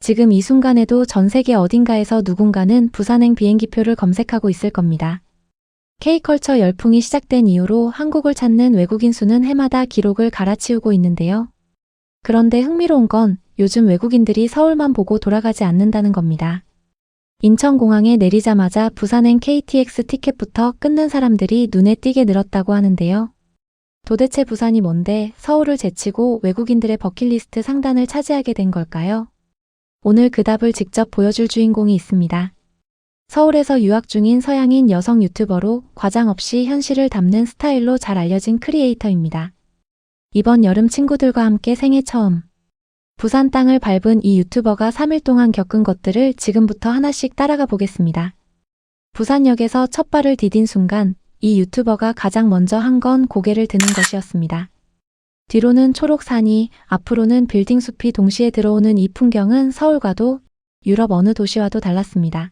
지금 이 순간에도 전 세계 어딘가에서 누군가는 부산행 비행기표를 검색하고 있을 겁니다. K컬처 열풍이 시작된 이후로 한국을 찾는 외국인 수는 해마다 기록을 갈아치우고 있는데요. 그런데 흥미로운 건 요즘 외국인들이 서울만 보고 돌아가지 않는다는 겁니다. 인천공항에 내리자마자 부산행 KTX 티켓부터 끊는 사람들이 눈에 띄게 늘었다고 하는데요. 도대체 부산이 뭔데 서울을 제치고 외국인들의 버킷리스트 상단을 차지하게 된 걸까요? 오늘 그 답을 직접 보여줄 주인공이 있습니다. 서울에서 유학 중인 서양인 여성 유튜버로 과장 없이 현실을 담는 스타일로 잘 알려진 크리에이터입니다. 이번 여름 친구들과 함께 생애 처음 부산 땅을 밟은 이 유튜버가 3일 동안 겪은 것들을 지금부터 하나씩 따라가 보겠습니다. 부산역에서 첫 발을 디딘 순간 이 유튜버가 가장 먼저 한 건 고개를 드는 것이었습니다. 뒤로는 초록산이, 앞으로는 빌딩 숲이 동시에 들어오는 이 풍경은 서울과도 유럽 어느 도시와도 달랐습니다.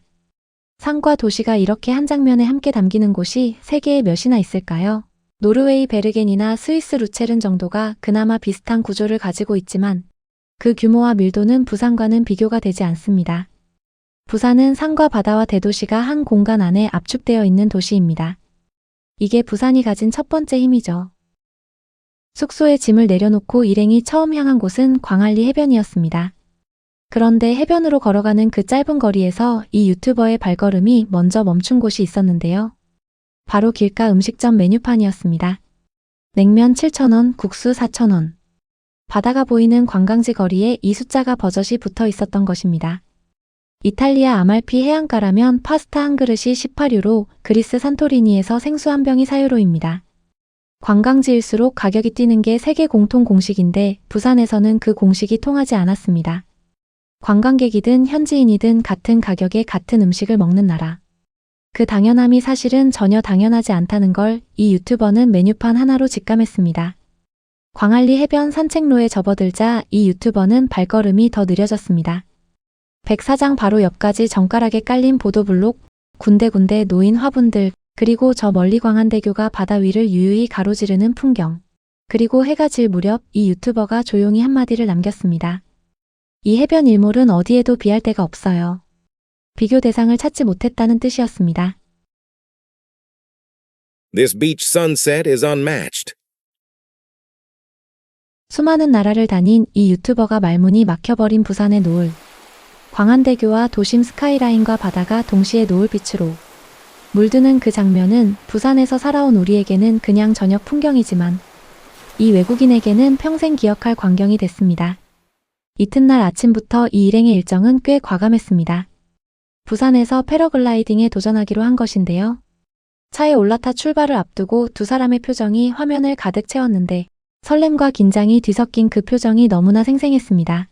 산과 도시가 이렇게 한 장면에 함께 담기는 곳이 세계에 몇이나 있을까요? 노르웨이 베르겐이나 스위스 루체른 정도가 그나마 비슷한 구조를 가지고 있지만 그 규모와 밀도는 부산과는 비교가 되지 않습니다. 부산은 산과 바다와 대도시가 한 공간 안에 압축되어 있는 도시입니다. 이게 부산이 가진 첫 번째 힘이죠. 숙소에 짐을 내려놓고 일행이 처음 향한 곳은 광안리 해변이었습니다. 그런데 해변으로 걸어가는 그 짧은 거리에서 이 유튜버의 발걸음이 먼저 멈춘 곳이 있었는데요. 바로 길가 음식점 메뉴판이었습니다. 냉면 7,000원, 국수 4,000원. 바다가 보이는 관광지 거리에 이 숫자가 버젓이 붙어 있었던 것입니다. 이탈리아 아말피 해안가라면 파스타 한 그릇이 18유로, 그리스 산토리니에서 생수 한 병이 4유로입니다. 관광지일수록 가격이 뛰는 게 세계 공통 공식인데 부산에서는 그 공식이 통하지 않았습니다. 관광객이든 현지인이든 같은 가격에 같은 음식을 먹는 나라. 그 당연함이 사실은 전혀 당연하지 않다는 걸 이 유튜버는 메뉴판 하나로 직감했습니다. 광안리 해변 산책로에 접어들자 이 유튜버는 발걸음이 더 느려졌습니다. 백사장 바로 옆까지 정갈하게 깔린 보도블록, 군데군데 놓인 화분들, 그리고 저 멀리 광안대교가 바다 위를 유유히 가로지르는 풍경. 그리고 해가 질 무렵 이 유튜버가 조용히 한마디를 남겼습니다. 이 해변 일몰은 어디에도 비할 데가 없어요. 비교 대상을 찾지 못했다는 뜻이었습니다. This beach sunset is unmatched. 수많은 나라를 다닌 이 유튜버가 말문이 막혀버린 부산의 노을. 광안대교와 도심 스카이라인과 바다가 동시에 노을빛으로 물드는 그 장면은 부산에서 살아온 우리에게는 그냥 저녁 풍경이지만 이 외국인에게는 평생 기억할 광경이 됐습니다. 이튿날 아침부터 이 일행의 일정은 꽤 과감했습니다. 부산에서 패러글라이딩에 도전하기로 한 것인데요. 차에 올라타 출발을 앞두고 두 사람의 표정이 화면을 가득 채웠는데 설렘과 긴장이 뒤섞인 그 표정이 너무나 생생했습니다.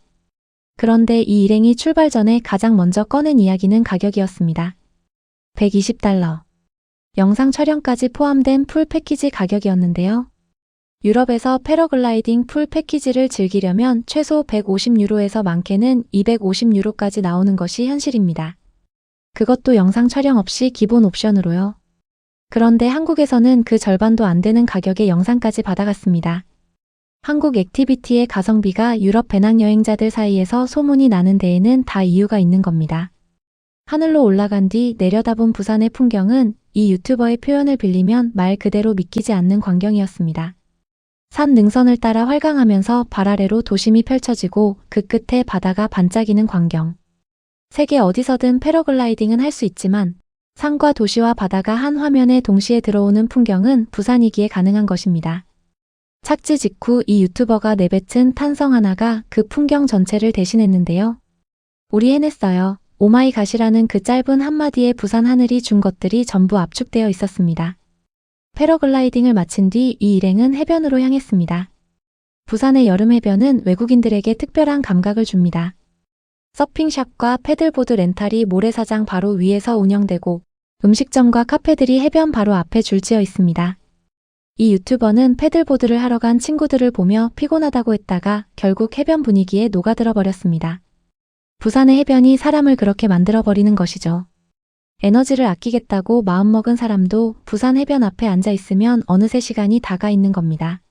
그런데 이 일행이 출발 전에 가장 먼저 꺼낸 이야기는 가격이었습니다. 120달러. 영상 촬영까지 포함된 풀 패키지 가격이었는데요. 유럽에서 패러글라이딩 풀 패키지를 즐기려면 최소 150유로에서 많게는 250유로까지 나오는 것이 현실입니다. 그것도 영상 촬영 없이 기본 옵션으로요. 그런데 한국에서는 그 절반도 안 되는 가격에 영상까지 받아갔습니다. 한국 액티비티의 가성비가 유럽 배낭여행자들 사이에서 소문이 나는 데에는 다 이유가 있는 겁니다. 하늘로 올라간 뒤 내려다본 부산의 풍경은 이 유튜버의 표현을 빌리면 말 그대로 믿기지 않는 광경이었습니다. 산 능선을 따라 활강하면서 발 아래로 도심이 펼쳐지고 그 끝에 바다가 반짝이는 광경. 세계 어디서든 패러글라이딩은 할 수 있지만 산과 도시와 바다가 한 화면에 동시에 들어오는 풍경은 부산이기에 가능한 것입니다. 착지 직후 이 유튜버가 내뱉은 탄성 하나가 그 풍경 전체를 대신했는데요. 우리 해냈어요. 오마이갓이라는 그 짧은 한마디에 부산 하늘이 준 것들이 전부 압축되어 있었습니다. 패러글라이딩을 마친 뒤 이 일행은 해변으로 향했습니다. 부산의 여름 해변은 외국인들에게 특별한 감각을 줍니다. 서핑샵과 패들보드 렌탈이 모래사장 바로 위에서 운영되고 음식점과 카페들이 해변 바로 앞에 줄지어 있습니다. 이 유튜버는 패들보드를 하러 간 친구들을 보며 피곤하다고 했다가 결국 해변 분위기에 녹아들어 버렸습니다. 부산의 해변이 사람을 그렇게 만들어버리는 것이죠. 에너지를 아끼겠다고 마음먹은 사람도 부산 해변 앞에 앉아 있으면 어느새 시간이 다가 있는 겁니다.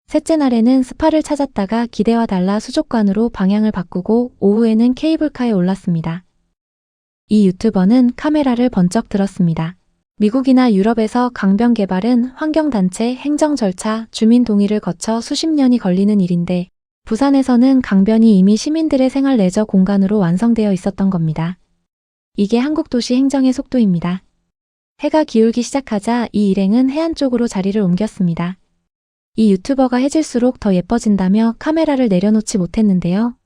셋째 날에는 스파를 찾았다가 기대와 달라 수족관으로 방향을 바꾸고 오후에는 케이블카에 올랐습니다. 이 유튜버는 카메라를 번쩍 들었습니다. 미국이나 유럽에서 강변 개발은 환경단체, 행정 절차, 주민 동의를 거쳐 수십 년이 걸리는 일인데 부산에서는 강변이 이미 시민들의 생활 레저 공간으로 완성되어 있었던 겁니다. 이게 한국 도시 행정의 속도입니다. 해가 기울기 시작하자 이 일행은 해안 쪽으로 자리를 옮겼습니다. 이 유튜버가 해질수록 더 예뻐진다며 카메라를 내려놓지 못했는데요.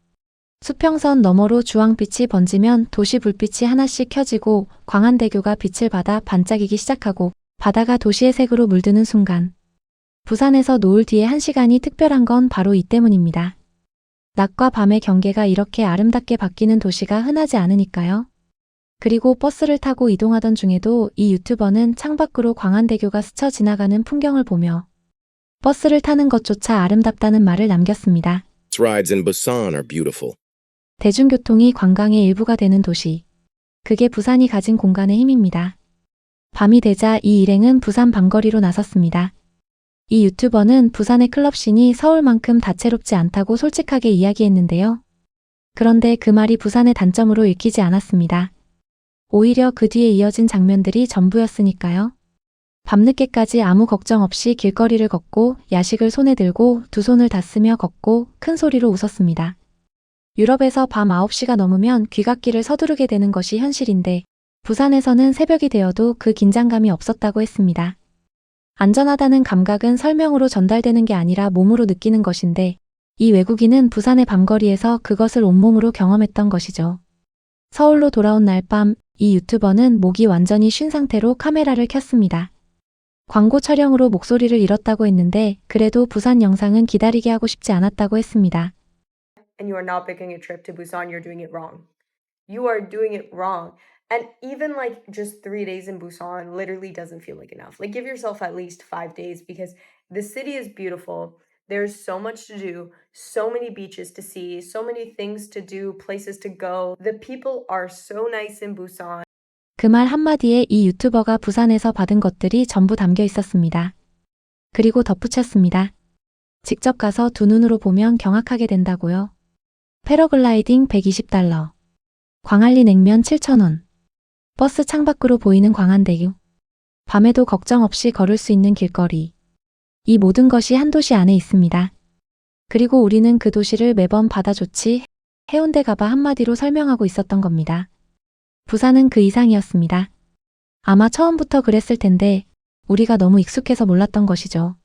수평선 너머로 주황빛이 번지면 도시 불빛이 하나씩 켜지고 광안대교가 빛을 받아 반짝이기 시작하고 바다가 도시의 색으로 물드는 순간 부산에서 노을 뒤에 1시간이 특별한 건 바로 이 때문입니다. 낮과 밤의 경계가 이렇게 아름답게 바뀌는 도시가 흔하지 않으니까요. 그리고 버스를 타고 이동하던 중에도 이 유튜버는 창밖으로 광안대교가 스쳐 지나가는 풍경을 보며 버스를 타는 것조차 아름답다는 말을 남겼습니다. Bus rides in Busan are beautiful. 대중교통이 관광의 일부가 되는 도시. 그게 부산이 가진 공간의 힘입니다. 밤이 되자 이 일행은 부산 밤거리로 나섰습니다. 이 유튜버는 부산의 클럽씬이 서울만큼 다채롭지 않다고 솔직하게 이야기했는데요. 그런데 그 말이 부산의 단점으로 읽히지 않았습니다. 오히려 그 뒤에 이어진 장면들이 전부였으니까요. 밤늦게까지 아무 걱정 없이 길거리를 걷고 야식을 손에 들고 두 손을 다 쓰며 걷고 큰 소리로 웃었습니다. 유럽에서 밤 9시가 넘으면 귀갓길을 서두르게 되는 것이 현실인데 부산에서는 새벽이 되어도 그 긴장감이 없었다고 했습니다. 안전하다는 감각은 설명으로 전달되는 게 아니라 몸으로 느끼는 것인데 이 외국인은 부산의 밤거리에서 그것을 온몸으로 경험했던 것이죠. 서울로 돌아온 날 밤 이 유튜버는 목이 완전히 쉰 상태로 카메라를 켰습니다. 광고 촬영으로 목소리를 잃었다고 했는데 그래도 부산 영상은 기다리게 하고 싶지 않았다고 했습니다. And you are not picking a trip to Busan, you're doing it wrong. You are doing it wrong. And even like just 3 days in Busan literally doesn't feel like enough. Like give yourself at least 5 days because the city is beautiful. There's so much to do, so many beaches to see, so many things to do, places to go. The people are so nice in Busan. 그 말 한마디에 이 유튜버가 부산에서 받은 것들이 전부 담겨 있었습니다. 그리고 덧붙였습니다. 직접 가서 두 눈으로 보면 경악하게 된다고요. 패러글라이딩 $120, 광안리 냉면 7,000원, 버스 창밖으로 보이는 광안대교, 밤에도 걱정 없이 걸을 수 있는 길거리. 이 모든 것이 한 도시 안에 있습니다. 그리고 우리는 그 도시를 매번 바다 좋지, 해운대 가봐 한마디로 설명하고 있었던 겁니다. 부산은 그 이상이었습니다. 아마 처음부터 그랬을 텐데 우리가 너무 익숙해서 몰랐던 것이죠.